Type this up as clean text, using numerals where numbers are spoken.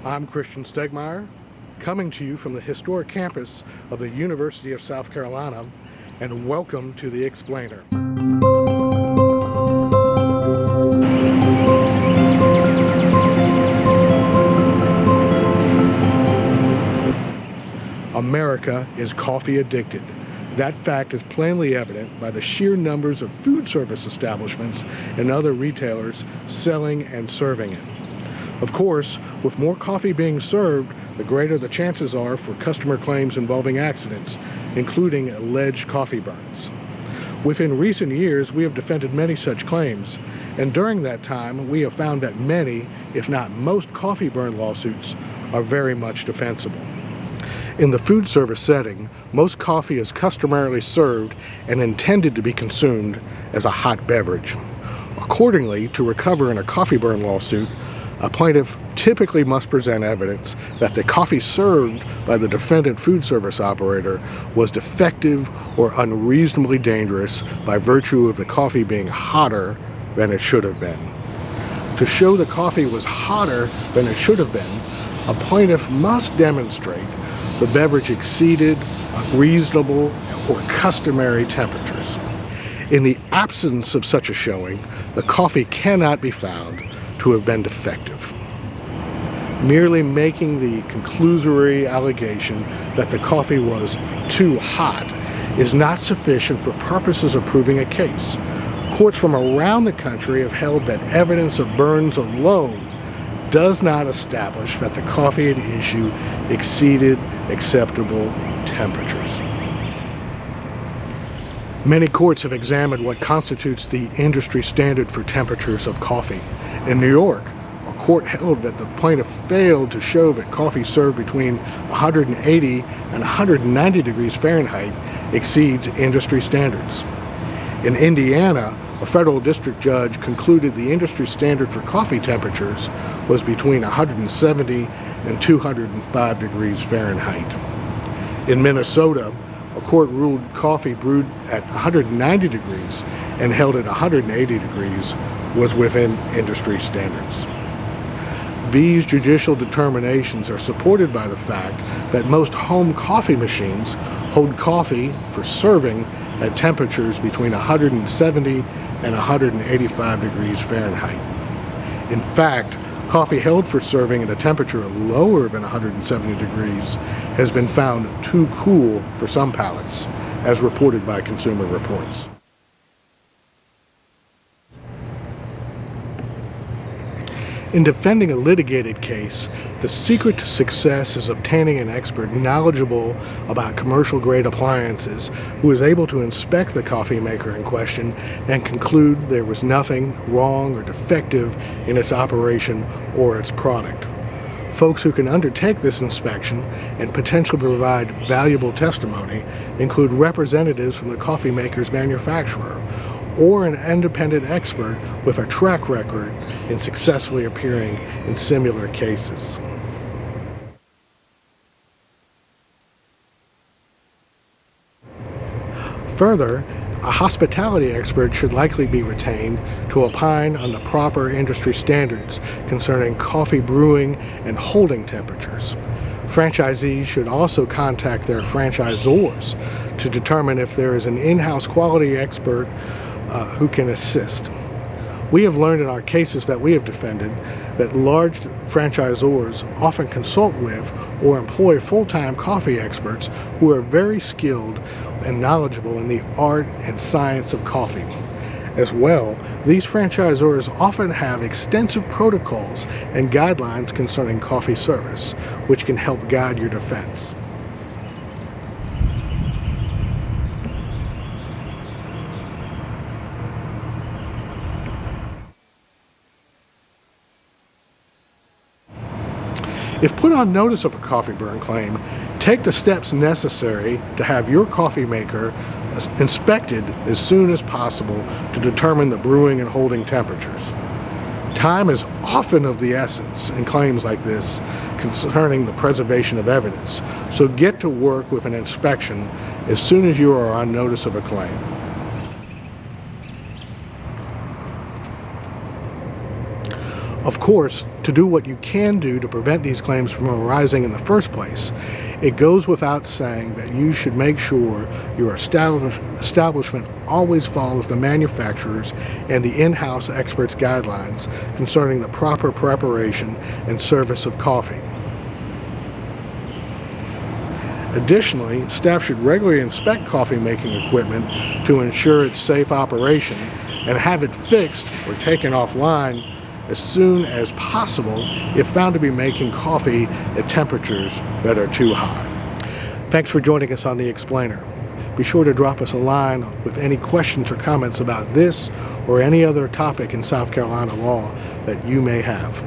I'm Christian Stegmaier, coming to you from the historic campus of the University of South Carolina, and welcome to The Explainer. America is coffee addicted. That fact is plainly evident by the sheer numbers of food service establishments and other retailers selling and serving it. Of course, with more coffee being served, the greater the chances are for customer claims involving accidents, including alleged coffee burns. Within recent years, we have defended many such claims, and during that time, we have found that many, if not most, coffee burn lawsuits are very much defensible. In the food service setting, most coffee is customarily served and intended to be consumed as a hot beverage. Accordingly, to recover in a coffee burn lawsuit, a plaintiff typically must present evidence that the coffee served by the defendant food service operator was defective or unreasonably dangerous by virtue of the coffee being hotter than it should have been. To show the coffee was hotter than it should have been, a plaintiff must demonstrate the beverage exceeded reasonable or customary temperatures. In the absence of such a showing, the coffee cannot be found to have been defective. Merely making the conclusory allegation that the coffee was too hot is not sufficient for purposes of proving a case. Courts from around the country have held that evidence of burns alone does not establish that the coffee at issue exceeded acceptable temperatures. Many courts have examined what constitutes the industry standard for temperatures of coffee. In New York, a court held that the plaintiff failed to show that coffee served between 180 and 190 degrees Fahrenheit exceeds industry standards. In Indiana, a federal district judge concluded the industry standard for coffee temperatures was between 170 and 205 degrees Fahrenheit. In Minnesota, a court ruled coffee brewed at 190 degrees and held at 180 degrees was within industry standards. These judicial determinations are supported by the fact that most home coffee machines hold coffee for serving at temperatures between 170 and 185 degrees Fahrenheit. In fact, coffee held for serving at a temperature lower than 170 degrees has been found too cool for some palates, as reported by Consumer Reports. In defending a litigated case, the secret to success is obtaining an expert knowledgeable about commercial-grade appliances who is able to inspect the coffee maker in question and conclude there was nothing wrong or defective in its operation or its product. Folks who can undertake this inspection and potentially provide valuable testimony include representatives from the coffee maker's manufacturer, or an independent expert with a track record in successfully appearing in similar cases. Further, a hospitality expert should likely be retained to opine on the proper industry standards concerning coffee brewing and holding temperatures. Franchisees should also contact their franchisors to determine if there is an in-house quality expert who can assist. We have learned in our cases that we have defended that large franchisors often consult with or employ full-time coffee experts who are very skilled and knowledgeable in the art and science of coffee. As well, these franchisors often have extensive protocols and guidelines concerning coffee service, which can help guide your defense. If put on notice of a coffee burn claim, take the steps necessary to have your coffee maker inspected as soon as possible to determine the brewing and holding temperatures. Time is often of the essence in claims like this concerning the preservation of evidence, so get to work with an inspection as soon as you are on notice of a claim. Of course, to do what you can do to prevent these claims from arising in the first place, it goes without saying that you should make sure your establishment always follows the manufacturer's and the in-house experts' guidelines concerning the proper preparation and service of coffee. Additionally, staff should regularly inspect coffee making equipment to ensure its safe operation and have it fixed or taken offline as soon as possible if found to be making coffee at temperatures that are too high. Thanks for joining us on The Explainer. Be sure to drop us a line with any questions or comments about this or any other topic in South Carolina law that you may have.